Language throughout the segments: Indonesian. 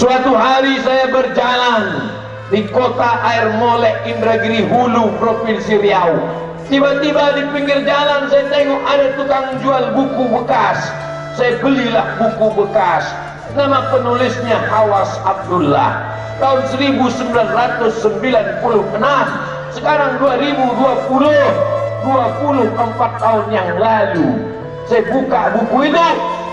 Suatu hari saya berjalan di kota Air Molek, Indragiri Hulu, Provinsi Riau. Tiba-tiba di pinggir jalan saya tengok ada tukang jual buku bekas. Saya belilah buku bekas. Nama penulisnya Hawas Abdullah. Tahun 1996. Sekarang 2020, 24 tahun yang lalu. Saya buka buku itu,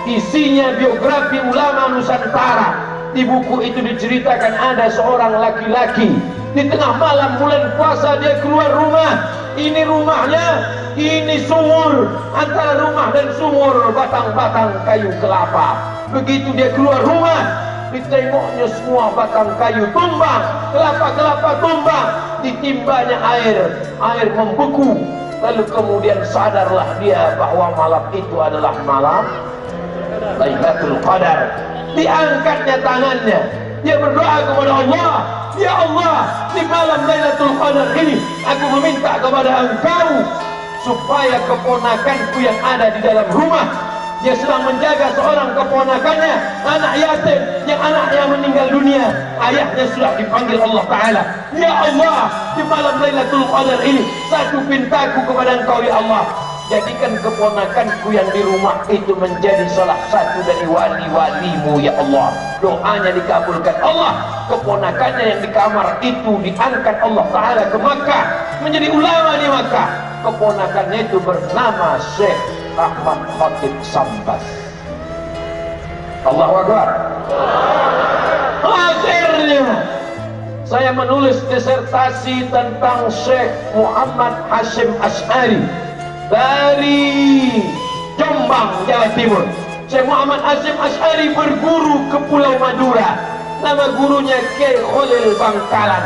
isinya biografi ulama Nusantara. Di buku itu diceritakan ada seorang laki-laki di tengah malam bulan puasa dia keluar rumah. Ini rumahnya, ini sumur, antara rumah dan sumur batang-batang kayu kelapa. Begitu dia keluar rumah, ditengoknya semua batang kayu tumbang, kelapa-kelapa tumbang, ditimbanya air membeku. Lalu kemudian sadarlah dia bahwa malam itu adalah malam Lailatul Qadar. Diangkatnya tangannya, dia berdoa kepada Allah, ya Allah, di malam Lailatul Qadar ini aku meminta kepada Engkau supaya keponakanku yang ada di dalam rumah, dia sedang menjaga seorang keponakannya, anak yatim yang anaknya meninggal dunia, ayahnya sudah dipanggil Allah Ta'ala. Ya Allah, di malam Lailatul Qadar ini satu pintaku kepada Engkau ya Allah, jadikan keponakanku yang di rumah itu menjadi salah satu dari wali-walimu ya Allah. Doanya dikabulkan Allah. Keponakannya yang di kamar itu diangkat Allah Ta'ala ke Makkah, menjadi ulama di Makkah. Keponakannya itu bernama Syekh Ahmad Khatib Sambas. Allahu Akbar. Akhirnya saya menulis disertasi tentang Syekh Muhammad Hasyim Asy'ari dari Jombang, Jawa Timur. Syekh Muhammad Hasyim Asy'ari berguru ke Pulau Madura. Nama gurunya Kiai Khalil Bangkalan.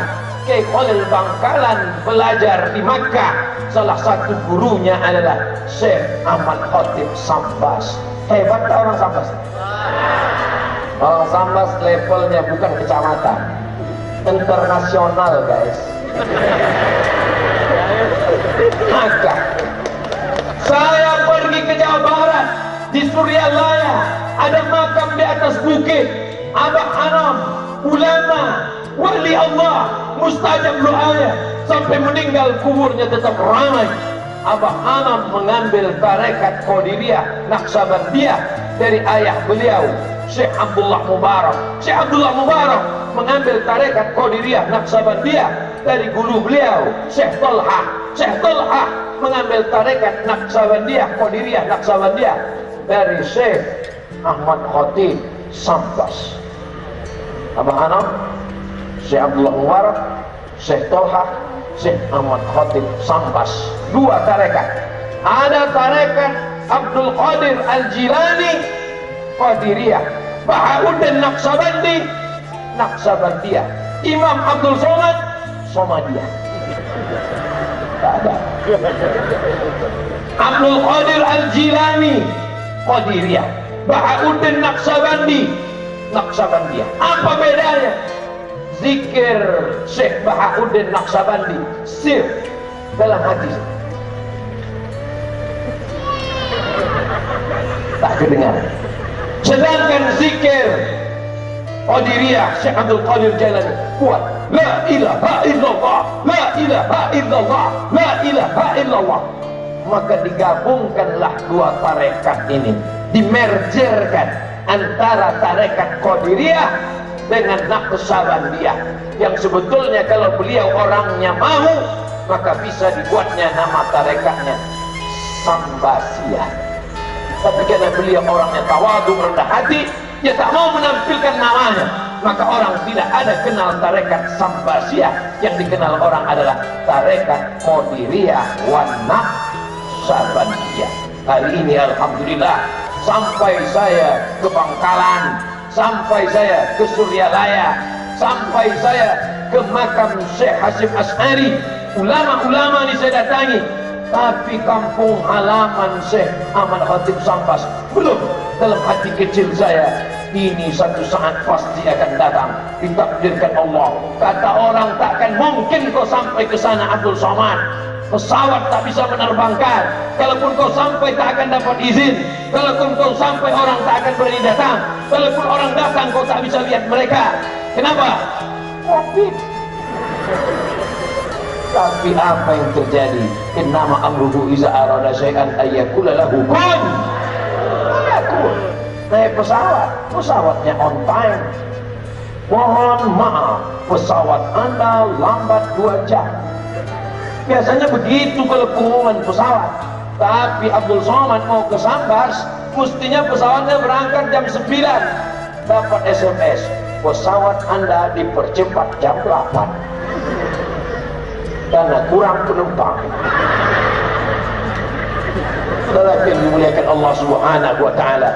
Kiai Khalil Bangkalan belajar di Makkah. Salah satu gurunya adalah Syekh Ahmad Khatib Sambas. Hebat tak orang Sambas? Orang Sambas levelnya bukan kecamatan, internasional guys. Maka saya pergi ke Jawa Barat, di Suryalaya ada makam di atas bukit Abah Anam, ulama, wali Allah, mustajab doanya, sampai meninggal kuburnya tetap ramai. Abah Anam mengambil tarekat Qadiriyah Naqsabandiyah dari ayah beliau Syekh Abdullah Mubarak. Syekh Abdullah Mubarak mengambil tarekat Qadiriyah Naqsabandiyah dari guru beliau Syekh Tolha. Syekh Tolha mengambil tarekat Naqsabandiyah, Qadiriyah Naqsabandiyah dari Syekh Ahmad Khatib Sambas. Abah Anam, Syekh Abdullah Mubarak, Syekh Tolha, Syekh Ahmad Khatib Sambas. Dua tarekat. Ada tarekat Abdul Qadir Al-Jilani, Qadiriyah. Bahauddin Naqsabandi, Naqsabandiyah. Imam Abdul Somad, Somadiyah. Tak ada. Abdul Qadir Al-Jilani, Qadiriyah. Bahauddin Naqsabandi, Naqsabandiyah. Apa bedanya? Zikir Syekh Bahauddin Naqsabandi sir dalam hati, tak kedengar. Sedangkan zikir Qadiriyah Syekh Abdul Qadir Jailani kuat. La ilaha illallah, la ilaha illallah, la ilaha illallah. Maka digabungkanlah dua tarekat ini, dimergerkan antara tarekat Qadiriyah dengan Naqsabandiyah, yang sebetulnya kalau beliau orangnya mau maka bisa dibuatnya nama tarekatnya Sambasiyah. Tapi karena beliau orangnya tawadhu, rendah hati, dia tak mau menampilkan namanya, maka orang tidak ada kenal tarekat Sambasiyah. Yang dikenal orang adalah tarekat Qadiriyah wan Naqsabandiyah. Hari ini alhamdulillah sampai saya ke Bangkalan, sampai saya ke Suryalaya, sampai saya ke makam Syekh Hasyim Asy'ari. Ulama-ulama ini saya datangi, tapi kampung halaman Syekh Ahmad Khatib Sambas belum dalam hati kecil saya ini satu saat pasti akan datang, ditakdirkan Allah. Kata orang takkan mungkin kau sampai ke sana Abdul Somad. Pesawat tak bisa menerbangkan. Kalaupun kau sampai tak akan dapat izin. Kalaupun kau sampai orang tak akan berani datang. Kalaupun orang datang kau tak bisa lihat mereka. Kenapa? Covid. Tapi apa yang terjadi? Innama amruhu iza arada syai'an ayyakula lahu kun fayakun. Naik pesawat, pesawatnya on time. Mohon maaf, pesawat Anda lambat 2 jam. Biasanya begitu kalau pengumuman pesawat. Tapi Abdul Somad mau ke Sambas, mestinya pesawatnya berangkat jam 9. Dapat SMS, pesawat Anda dipercepat jam 8 karena kurang penumpang. Saudara yang dimuliakan Allah Subhanahu wa taala,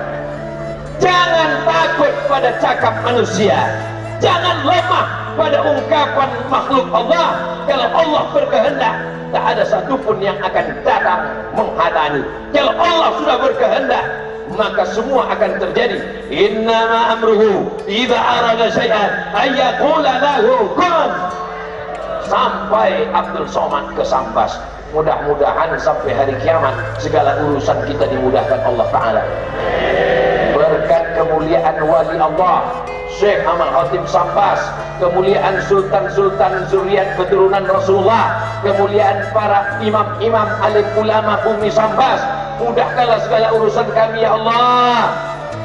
jangan takut pada cakap manusia, jangan lemah pada ungkapan makhluk Allah. Kalau Allah berkehendak, tak ada satupun yang akan datang menghalangi. Kalau Allah sudah berkehendak, maka semua akan terjadi. Innama amruhu idza arada syai'an ayyaqula lahu kun. Sampai Abdul Somad ke Sambas. Mudah-mudahan sampai hari kiamat segala urusan kita dimudahkan Allah Ta'ala. Berkat kemuliaan wali Allah Syekh Ahmad Khatib Sambas, kemuliaan sultan-sultan zuriat keturunan Rasulullah, kemuliaan para imam-imam alim ulama bumi Sambas, mudahkanlah segala urusan kami ya Allah.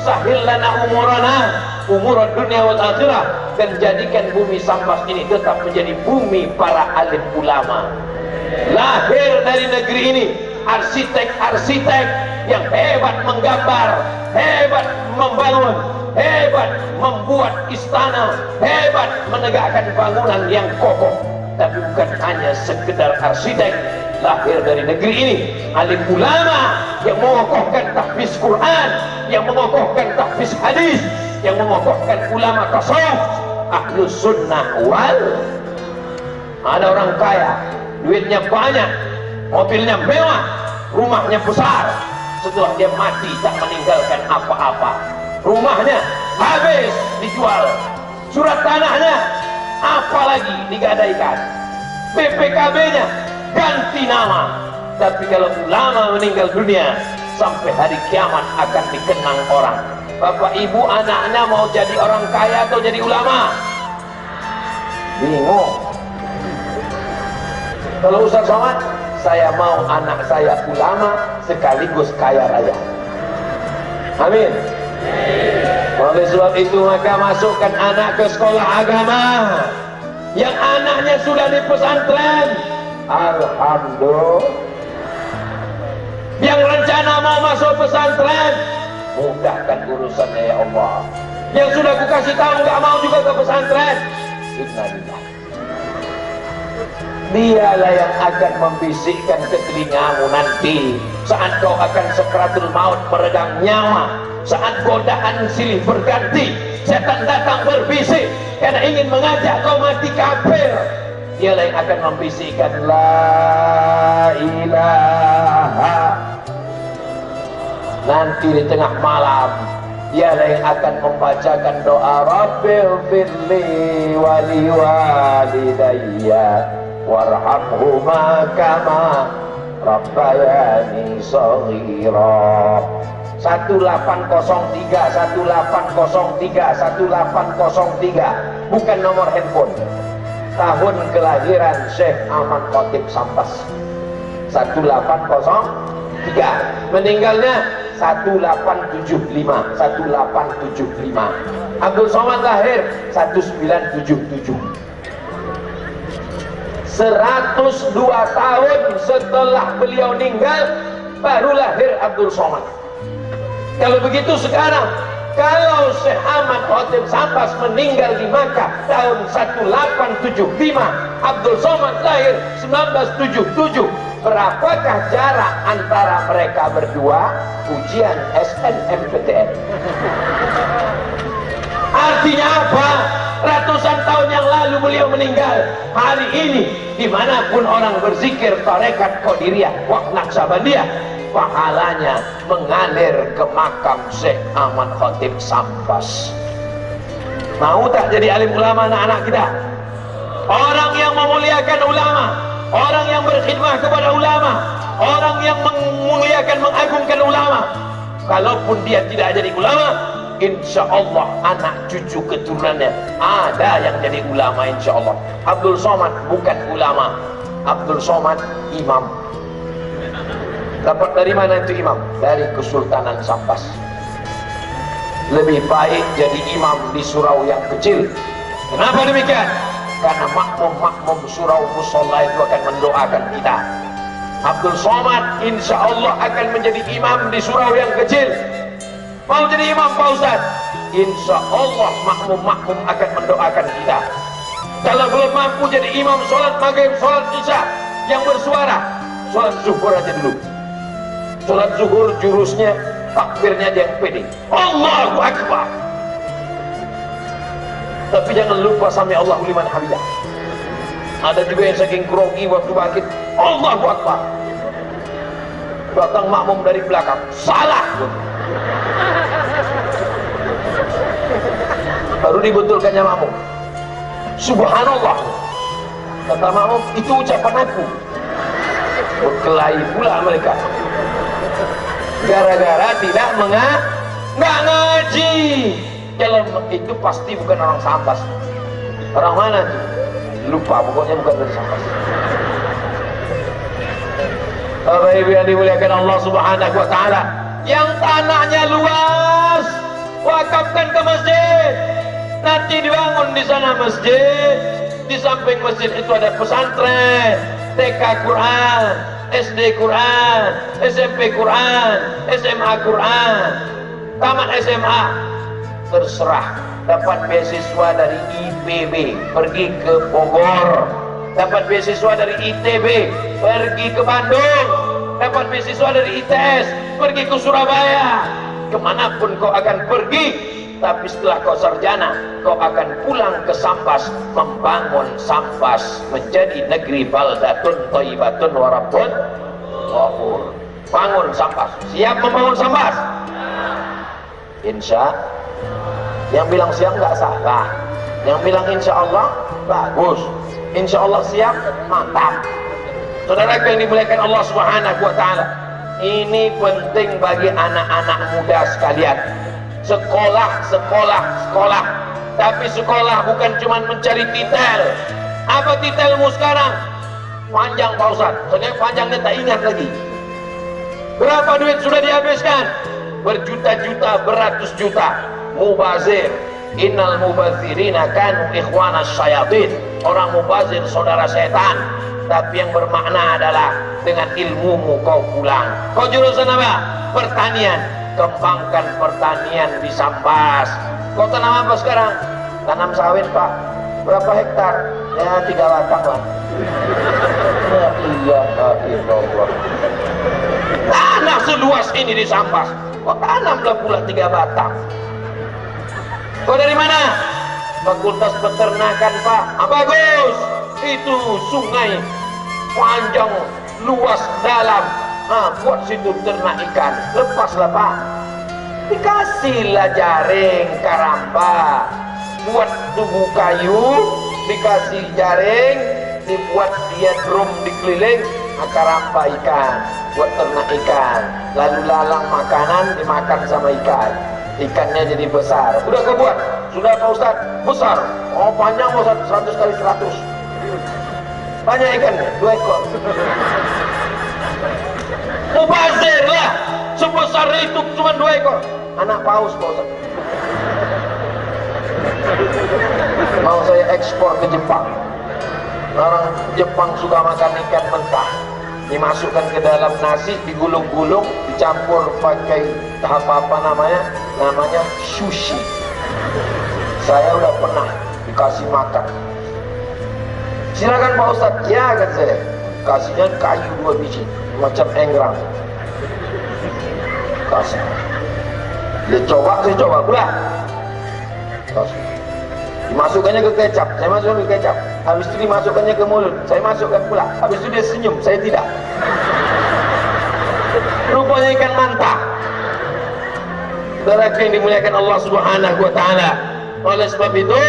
Sahil lana umurana, umur dunia wal akhirah, dan jadikan bumi Sambas ini tetap menjadi bumi para alim ulama. Lahir dari negeri ini arsitek-arsitek yang hebat menggambar, hebat membangun, hebat membuat istana, hebat menegakkan bangunan yang kokoh. Tapi bukan hanya sekedar arsitek. Lahir dari negeri ini alim ulama yang mengokohkan tahfiz Quran, yang mengokohkan tahfiz hadis, yang mengokohkan ulama tasawuf, ahlus sunnah wal. Ada orang kaya, duitnya banyak, mobilnya mewah, rumahnya besar. Setelah dia mati tak meninggalkan apa-apa. Rumahnya habis dijual, surat tanahnya apalagi digadaikan, BPKB-nya ganti nama. Tapi kalau ulama meninggal dunia, sampai hari kiamat akan dikenang orang. Bapak ibu anaknya mau jadi orang kaya atau jadi ulama? Bingung. Kalau Ustaz Somad, saya mau anak saya ulama sekaligus kaya raya. Amin. Oleh sebab itu maka masukkan anak ke sekolah agama. Yang anaknya sudah di pesantren, alhamdulillah. Yang rencana mau masuk pesantren, mudahkan urusannya ya Allah. Yang sudah ku kasih tahu nggak mau juga ke pesantren, innalillah. Dialah yang akan membisikkan ke telingamu nanti saat kau akan sakratul maut meregang nyawa, saat godaan silih berganti, setan datang berbisik karena ingin mengajak kau mati kafir. Dialah yang akan membisikkan la ilaha. Nanti di tengah malam dialah yang akan membacakan doa Rabbil firli wali walidayya warhamhuma kama rabbayani shaghira. 1803 1803 bukan nomor handphone. Tahun kelahiran Syekh Ahmad Khatib Sambas 1803, meninggalnya 1875. Abdul Somad lahir 1977. 102 tahun setelah beliau meninggal baru lahir Abdul Somad. Kalau begitu sekarang, kalau Syekh Ahmad Khatib Sambas meninggal di Makkah tahun 1875, Abdul Somad lahir 1977, berapakah jarak antara mereka berdua? Ujian SNMPTN. Artinya apa? Ratusan tahun yang lalu beliau meninggal. Hari ini dimanapun orang berzikir tarekat Qadiriyah, Waq Naqsabandiyah, pahalanya mengalir ke makam Syekh Ahmad Khatib Sambas. Mau tak jadi alim ulama anak-anak kita? Orang yang memuliakan ulama, orang yang berkhidmah kepada ulama, orang yang memuliakan, mengagungkan ulama. Kalaupun dia tidak jadi ulama, insya Allah anak cucu keturunannya ada yang jadi ulama insya Allah. Abdul Somad bukan ulama, Abdul Somad imam. Dapat dari mana itu imam? Dari Kesultanan Sambas. Lebih baik jadi imam di surau yang kecil. Kenapa demikian? Karena makmum-makmum surau musola itu akan mendoakan kita. Abdul Somad insya Allah akan menjadi imam di surau yang kecil. Mau jadi imam Pak Ustaz? Insya Allah makmum-makmum akan mendoakan kita. Kalau belum mampu jadi imam sholat maghrib, sholat isya yang bersuara, sholat zuhur aja dulu. Sholat zuhur jurusnya, takbirnya dia yang pede, Allahu Akbar. Tapi jangan lupa sami Allahu liman hamidah. Ada juga yang saking grogi waktu bangkit, Allahu Akbar. Datang makmum dari belakang, salah. Baru dibetulkannya makmum, subhanallah. Kata makmum, itu ucapan aku. Berkelahi pula mereka gara-gara tidak nggak ngaji. Kalau itu pasti bukan orang Sambas. Orang mana tuh? Lupa, pokoknya bukan dari Sambas. Bapak Ibu yang dimuliakan Allah Subhanahu wa taala, yang tanahnya luas wakafkan ke masjid. Nanti dibangun di sana masjid. Di samping masjid itu ada pesantren, TK Quran, SD Quran, SMP Quran, SMA Quran, tamat SMA. Terserah. Dapat beasiswa dari IPB, pergi ke Bogor. Dapat beasiswa dari ITB, pergi ke Bandung. Dapat beasiswa dari ITS, pergi ke Surabaya. Kemanapun kau akan pergi, tapi setelah kau sarjana, kau akan pulang ke Sambas, membangun Sambas menjadi negeri baldatun thayyibatun wa rabbun ghafur. Bangun Sambas. Siap membangun Sambas? Insya. Yang bilang siap nggak salah. Yang bilang insya Allah bagus. Insya Allah siap, mantap. Saudara yang dimuliakan Allah Subhanahu wa taala, ini penting bagi anak-anak muda sekalian. Sekolah, sekolah, sekolah. Tapi sekolah bukan cuma mencari titel. Apa titelmu sekarang? Panjang Pak Ustaz. Soalnya panjangnya tak ingat lagi. Berapa duit sudah dihabiskan? Berjuta-juta, beratus juta. Mubazir. Innal mubazirina kanu ikhwanas syayatin. Orang mubazir saudara setan. Tapi yang bermakna adalah dengan ilmumu kau pulang. Kau jurusan apa? Pertanian. Kembangkan pertanian di Sambas. Kau tanam apa sekarang? Tanam sawit Pak. Berapa hektar? Ya 3 batang lah. Ya iyalah. Tanah seluas ini di Sambas, kau tanamlah pula 3 batang. Kau dari mana? Fakultas Peternakan Pak. Bagus. Itu sungai panjang, luas, dalam. Buat situ ternak ikan. Lepaslah Pak. Dikasihlah jaring karamba. Buat tubuh kayu, dikasih jaring, dibuat dia drum dikeliling, karamba ikan. Buat ternak ikan. Lalu lalang makanan dimakan sama ikan. Ikannya jadi besar. Udah kau buat? Sudah Pak Ustaz? Besar. Oh panjang Pak Ustaz, 100 kali 100. Banyak ikannya, 2 ekor. Mubazir lah. Sebesar itu cuma 2 ekor. Anak paus Pak Ustaz. Mau saya ekspor ke Jepang. Orang Jepang suka makan ikan mentah. Dimasukkan ke dalam nasi, digulung-gulung, dicampur pakai apa namanya sushi. Saya udah pernah dikasih makan. Silakan Pak Ustaz. Ya kan saya. Kasihnya kayu 2 biji, macam enggrang. Kasih. Dia coba, saya coba pula. Kasih. Dimasukkannya ke kecap, saya masukkan ke kecap. Habis itu dimasukkannya ke mulut, saya masukkan pula. Habis itu dia senyum, saya tidak. rupanya ikan manta. Saudara yang dimuliakan Allah Subhanahu wa taala. Oleh sebab itu,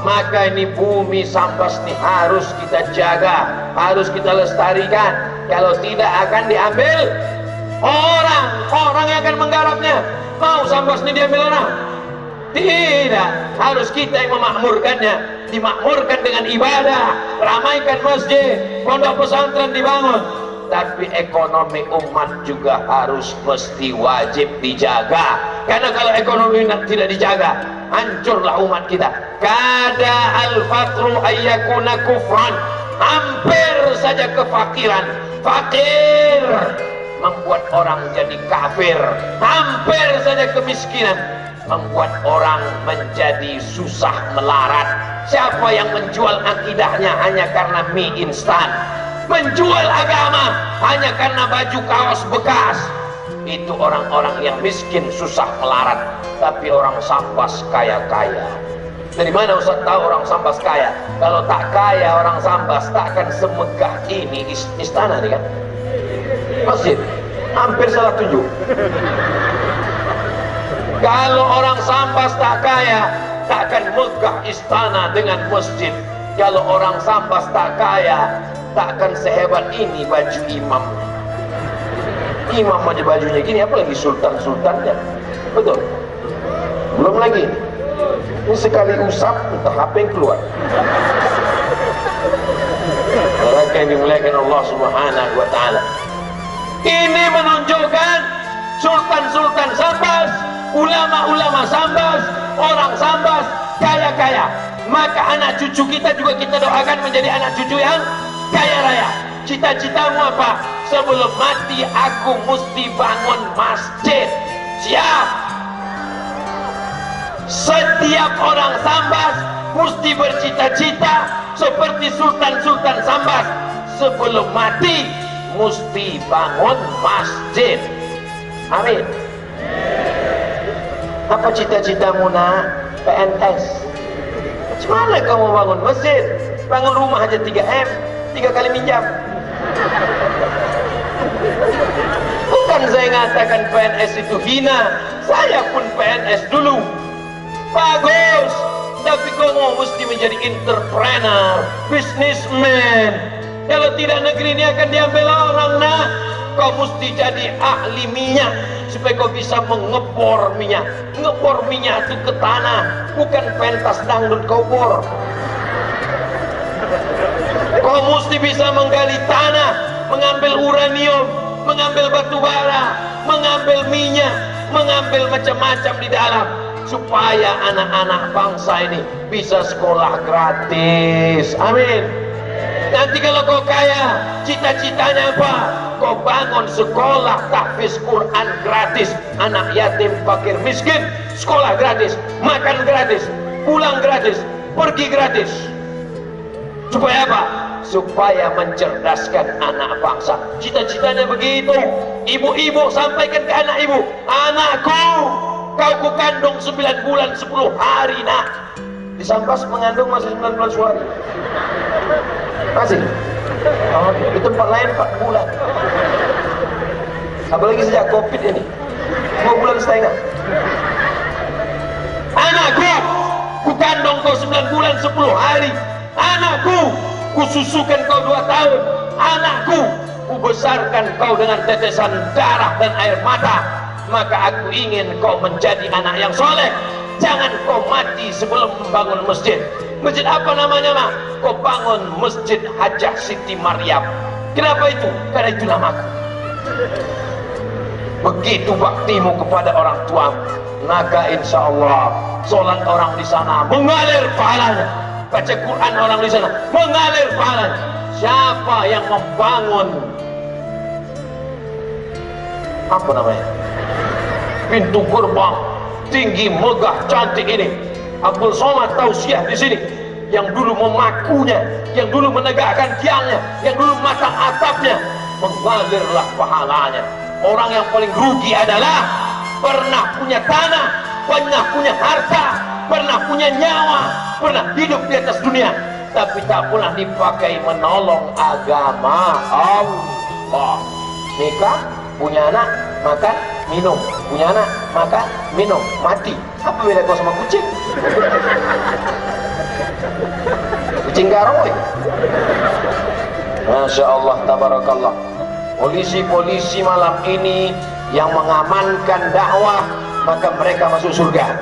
maka ini bumi Sambas ini harus kita jaga, harus kita lestarikan. Kalau tidak akan diambil orang yang akan menggarapnya. Mau Sambas ini diambil orang? Tidak, harus kita yang memakmurkannya. Dimakmurkan dengan ibadah, ramaikan masjid, pondok pesantren dibangun. Tapi ekonomi umat juga harus mesti wajib dijaga. Karena kalau ekonomi tidak dijaga, hancurlah umat kita. Kada al-fatru ayyakuna kufran. Hampir saja kefakiran. Fakir membuat orang jadi kafir. Hampir saja kemiskinan membuat orang menjadi susah melarat. Siapa yang menjual akidahnya hanya karena mie instan, menjual agama hanya karena baju kaos bekas, itu orang-orang yang miskin susah melarat. Tapi orang Sambas kaya-kaya. Dari mana Ustaz tahu orang Sambas kaya? Kalau tak kaya orang Sambas takkan semegah ini istana nih kan? Masjid hampir salah tunjuk. Kalau orang Sambas tak kaya, takkan megah istana dengan masjid. Kalau orang Sambas tak kaya, takkan sehebat ini baju imam. Imam aja bajunya gini, apalagi sultan-sultannya. Betul? Belum lagi. Ini sekali usap, entah apa yang keluar. Mereka yang dimuliakan Allah Subhanahu wa taala. Ini menunjukkan sultan-sultan Sambas, ulama-ulama Sambas, orang Sambas kaya-kaya. Maka anak cucu kita juga kita doakan menjadi anak cucu yang kaya raya. Cita-citamu apa? Sebelum mati aku mesti bangun masjid. Siap. Setiap orang Sambas mesti bercita-cita seperti sultan-sultan Sambas. Sebelum mati mesti bangun masjid. Amin. Apa cita-citamu nak? PNS. Macam mana kamu bangun masjid? Bangun rumah aja 3M, 3 kali minjam. Bukan saya ngatakan PNS itu hina, saya pun PNS dulu. Bagus, tapi kamu mesti menjadi entrepreneur, businessman. Kalau tidak, negeri ini akan diambil orang nak. Kau mesti jadi ahli minyak supaya kau bisa mengebor minyak. Ngebor minyak itu ke tanah, bukan pentas dangdut kau bor. Kau mesti bisa menggali tanah, mengambil uranium, mengambil batu bara, mengambil minyak, mengambil macam-macam di dalam, supaya anak-anak bangsa ini bisa sekolah gratis. Amin. Nanti kalau kau kaya, cita-citanya apa? Kau bangun sekolah tahfiz Quran gratis, anak yatim, fakir, miskin, sekolah gratis, makan gratis, pulang gratis, pergi gratis. Supaya apa? Supaya mencerdaskan anak bangsa. Cita-citanya begitu. Ibu-ibu sampaikan ke anak ibu, anakku, kau ku kandung 9 bulan 10 hari nak. Di Sambas mengandung masih 9 bulan 10 hari. Masih? Oh, di tempat lain 4 bulan. Apalagi sejak Covid ini 2 bulan setengah. Anakku, ku kandung kau 9 bulan 10 hari. Anakku, ku susukan kau 2 tahun. Anakku, ku besarkan kau dengan tetesan darah dan air mata. Maka aku ingin kau menjadi anak yang soleh. Jangan kau mati sebelum membangun masjid. Masjid apa namanya mak? Kau bangun Masjid Hajah Siti Maryam. Kenapa itu? Karena itu namaku. Begitu baktimu kepada orang tua, maka insya Allah sholat orang di sana mengalir pahalanya, baca Quran orang di sana mengalir pahalanya. Siapa yang membangun apa namanya? Pintu gerbang tinggi, megah, cantik ini, Abdul Somad Tausiah di sini, yang dulu memakunya, yang dulu menegakkan tiangnya, yang dulu matang atapnya, mengalirlah pahalanya. Orang yang paling rugi adalah pernah punya tanah, pernah punya harta, pernah punya nyawa, pernah hidup di atas dunia, tapi tak pernah dipakai menolong agama Allah. Nikah, punya anak, makan, minum. Punya anak, makan, minum, mati. Apa beda kau sama kucing? Kucing garoy. Masya Allah, tabarakallah. Polisi-polisi malam ini yang mengamankan dakwah, maka mereka masuk surga.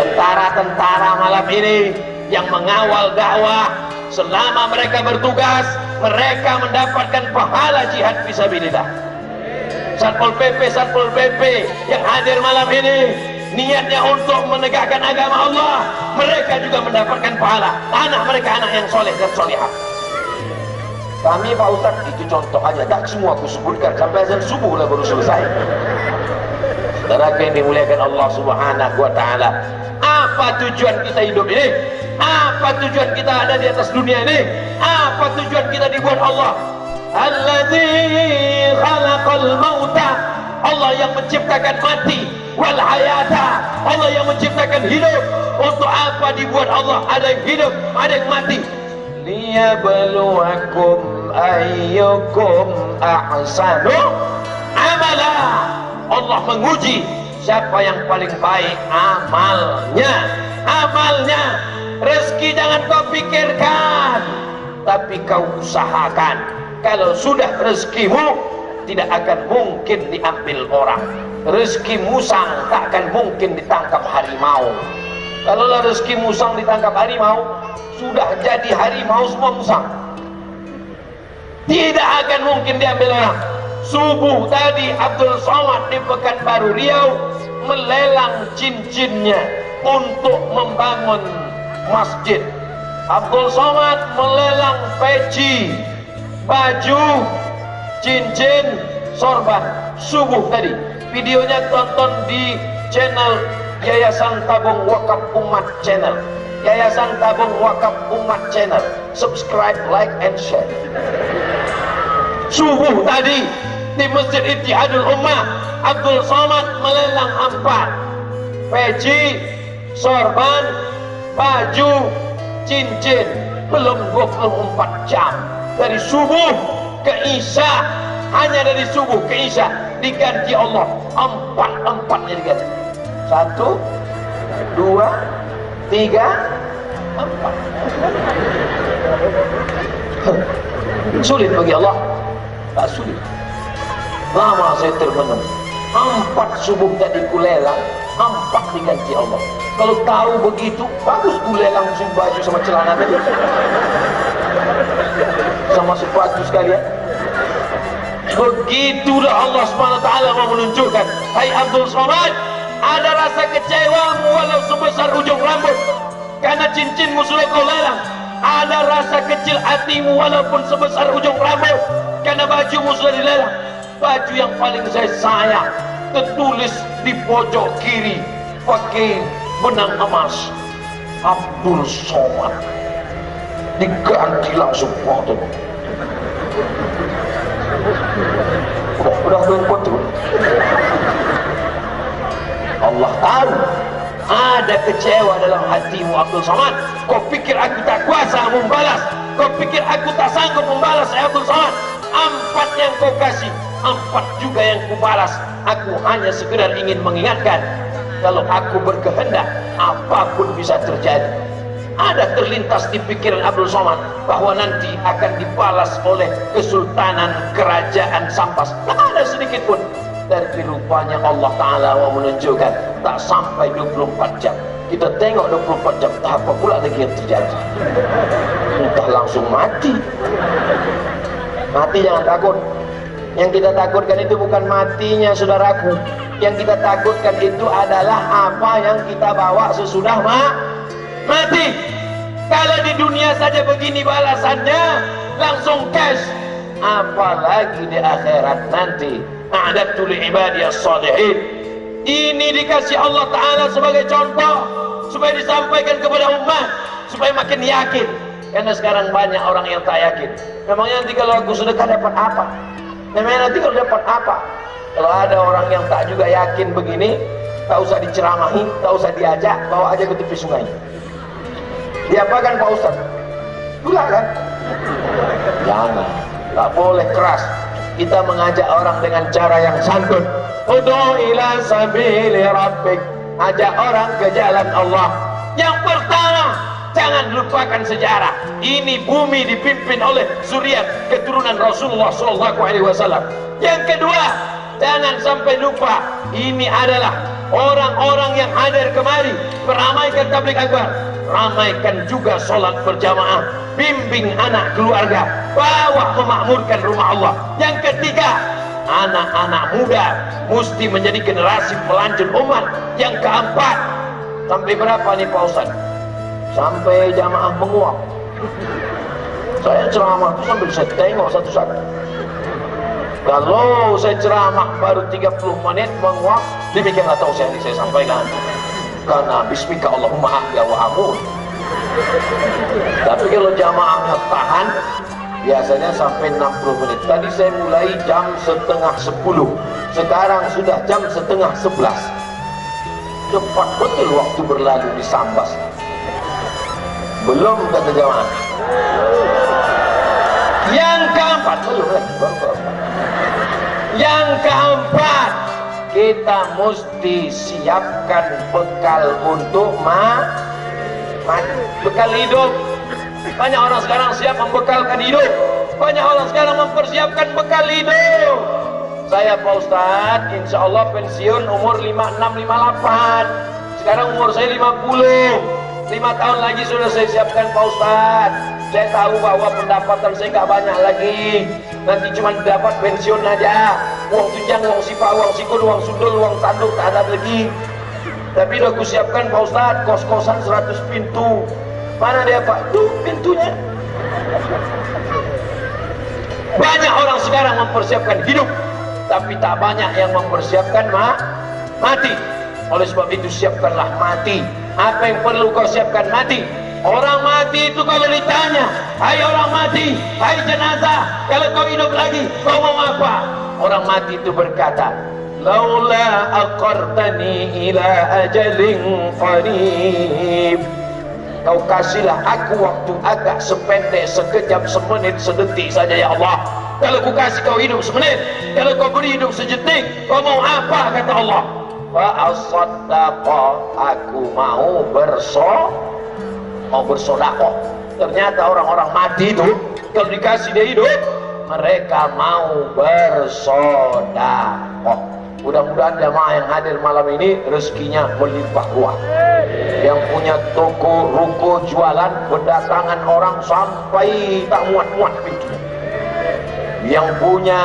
Tentara-tentara malam ini yang mengawal dakwah, selama mereka bertugas, mereka mendapatkan pahala jihad fisabilillah. Satpol PP yang hadir malam ini niatnya untuk menegakkan agama Allah, mereka juga mendapatkan pahala. Anak mereka anak yang soleh dan solihah. Kami Pak Ustaz, itu contoh aja, tak semua aku sebutkan, sampai azan subuh lah baru selesai. Saudara yang dimuliakan Allah Subhanahu wa Ta'ala, apa tujuan kita hidup ini? Apa tujuan kita ada di atas dunia ini? Apa tujuan kita dibuat Allah? Alladzi khalaqal mauta, Allah yang menciptakan mati, wal hayata, Allah yang menciptakan hidup. Untuk apa dibuat Allah? Ada yang hidup, ada yang mati. Liyabluwakum ayyukum ahsanu amala. Allah menguji siapa yang paling baik amalnya. Rezeki jangan kau pikirkan, tapi kau usahakan. Kalau sudah rezekimu, tidak akan mungkin diambil orang. Rezeki musang tak akan mungkin ditangkap harimau. Kalau rezeki musang ditangkap harimau, sudah jadi harimau semua musang. Tidak akan mungkin diambil orang. Subuh tadi Abdul Somad di Pekanbaru Riau melelang cincinnya untuk membangun masjid. Abdul Somad melelang peci, baju, cincin, sorban. Subuh tadi. Videonya tonton di channel Yayasan Tabung Wakaf Umat Channel. Yayasan Tabung Wakaf Umat Channel. Subscribe, like, and share. Subuh tadi di Masjid Ittihadul Ummah, Abdul Somad melelang 4 peci, sorban, baju, cincin. Belum 24 jam dari subuh ke isya, hanya dari subuh ke isya diganti Allah 4-4-nya diganti. 1, 2, 3, 4. Sulit bagi Allah? Tak sulit. Lama saya termenung. 4 subuh tadi kulelang, 4 diganti Allah. Kalau tahu begitu, bagus kulelang baju sama celana tadi, sama sepatu sekalian. Begitulah Allah SWT mau menunjukkan, hai Abdul Somad, ada rasa kecewamu walau sebesar ujung rambut, karena cincinmu sudah kau lelang. Ada rasa kecil hatimu walaupun sebesar ujung rambut, karena bajumu sudah dilelang. Baju yang paling saya sayang tertulis di pojok kiri pakai benang emas, Abdul Somad, diganti langsung waktu. Udah tuh. Allah tahu ada kecewa dalam hatimu Abdul Somad. Kau pikir aku tak kuasa membalas? Kau pikir aku tak sanggup membalas Abdul Somad? 4 yang kau kasih, 4 juga yang kubalas. Aku hanya sekedar ingin mengingatkan, kalau aku berkehendak, apapun bisa terjadi. Ada terlintas di pikiran Abdul Somad bahwa nanti akan dibalas oleh Kesultanan Kerajaan Sampas. Tak ada sedikit pun. Tapi rupanya Allah Ta'ala mau menunjukkan tak sampai 24 jam. Kita tengok 24 jam, tak apa pula lagi yang terjadi. Entah langsung mati. Mati jangan takut. Yang kita takutkan itu bukan matinya saudaraku. Yang kita takutkan itu adalah apa yang kita bawa sesudah mati. Kalau di dunia saja begini balasannya, langsung cash. Apalagi di akhirat nanti. A'dadtu li ibadiyas shalihin. Ini dikasih Allah Ta'ala sebagai contoh, supaya disampaikan kepada umat, supaya makin yakin. Karena sekarang banyak orang yang tak yakin. Memangnya nanti kalau aku sedekah dapat apa? Memangnya nanti kalau dapat apa? Kalau ada orang yang tak juga yakin begini, tak usah diceramahi, tak usah diajak, bawa aja ke tepi sungai. Diapakan Pak Ustaz? Itulah kan? Jangan, tak boleh keras. Kita mengajak orang dengan cara yang santun. Ud'u ila sabili rabbik. Ajak orang ke jalan Allah. Yang pertama, jangan lupakan sejarah. Ini bumi dipimpin oleh zuriat keturunan Rasulullah SAW. Yang kedua, jangan sampai lupa, ini adalah orang-orang yang hadir kemari meramaikan tabligh akbar. Ramaikan juga sholat berjamaah, bimbing anak keluarga, bawa memakmurkan rumah Allah. Yang ketiga, anak-anak muda mesti menjadi generasi pelanjut umat. Yang keempat, sampai berapa nih Pak Ustaz? Sampai jamaah menguap. Saya ceramah itu sambil saya tengok satu-satu. Kalau saya ceramah baru 30 menit menguap, demikianlah tausiah yang saya sampaikan. Karena bismika Allahumma ahya wa amur. Tapi kalau jamaahnya tahan, biasanya sampai 60 menit. Tadi saya mulai jam setengah 10, sekarang sudah jam setengah 11. Cepat betul waktu berlalu di Sambas. Belum kata jamaah. Yang keempat, belum lagi, baru keempat. Yang keempat, kita mesti siapkan bekal untuk bekal hidup. Banyak orang sekarang siap membekalkan hidup. Banyak orang sekarang mempersiapkan bekal hidup. Saya Pak Ustadz, insya Allah pensiun umur 56, 58. Sekarang umur saya 50. 5 tahun lagi sudah saya siapkan Pak Ustadz. Saya tahu bahwa pendapatan saya nggak banyak lagi. Nanti cuma dapat pensiun aja. Uang tunjang, uang sipa, uang sikul, uang sundul, uang tanduk tak ada lagi. Tapi udah aku siapkan Pak Ustadz, kos-kosan 100 pintu. Mana dia Pak? Tuh pintunya. Banyak orang sekarang mempersiapkan hidup, tapi tak banyak yang mempersiapkan mati. Oleh sebab itu siapkanlah mati. Apa yang perlu kau siapkan? Mati. Orang mati itu kalau ditanya, hai orang mati, hai jenazah, kalau kau hidup lagi, kau mau apa? Orang mati itu berkata, laula aqartani ila ajalin qarib. Kau kasihlah aku waktu agak sependek, sekejap, semenit, sedetik saja ya Allah. Kalau ku kasih kau hidup semenit, kalau kau beri hidup sejetik, kau mau apa? Kata Allah. Fa'asaddaqa, aku mau bersodakoh. Ternyata orang-orang mati itu kalau dikasih dia hidup, mereka mau bersodakoh. Mudah-mudahan jamaah yang hadir malam ini rezekinya melimpah ruah. Yang punya toko, ruko, jualan, berdatangan orang sampai tak muat-muat pintunya. Yang punya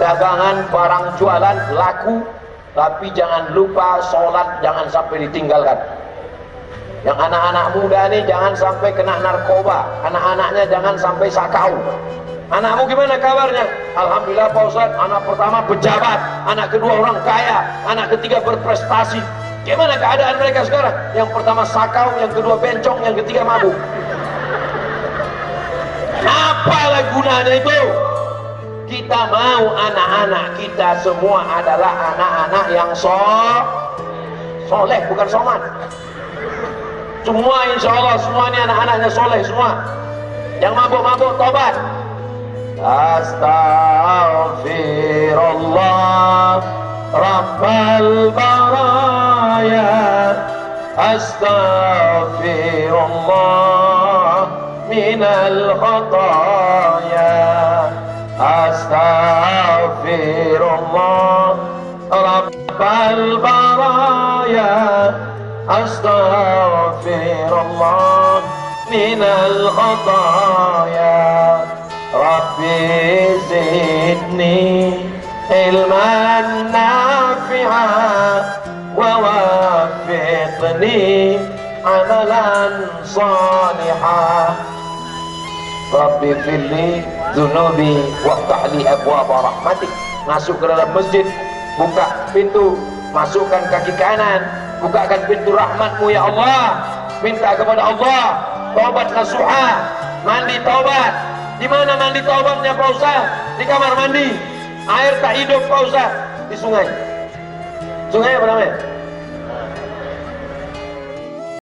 dagangan, barang jualan laku, tapi jangan lupa sholat jangan sampai ditinggalkan. Yang anak-anak muda ini jangan sampai kena narkoba, anak-anaknya jangan sampai sakau. Anakmu gimana kabarnya? Alhamdulillah Pak Ustadz, anak pertama pejabat, anak kedua orang kaya, anak ketiga berprestasi. Gimana keadaan mereka sekarang? Yang pertama sakau, yang kedua bencong, yang ketiga mabuk. Apalah gunanya itu? Kita mau anak-anak kita semua adalah anak-anak yang soleh, bukan soman. Semua insya Allah semua ini anak-anaknya soleh semua. Yang mabuk-mabuk tobat. Astaghfirullah Rabbal baraya, astaghfirullah minal khataya, astaghfirullah Rabbal baraya, astaghfirullah minal khataya. Rabbi zidni ilman nafi'an wa wafiqni amalan salihah. Rabbi firli dhunubi waftahli abwaba rahmatik. Masuk ke dalam masjid, buka pintu, masukkan kaki kanan, bukakan pintu rahmatmu ya Allah. Minta kepada Allah taubat nasuha, mandi taubat. Di mana mandi taubatnya Pak Ustaz? Di kamar mandi. Air tak hidup Pak Ustaz, di sungai. Sungai apa namanya?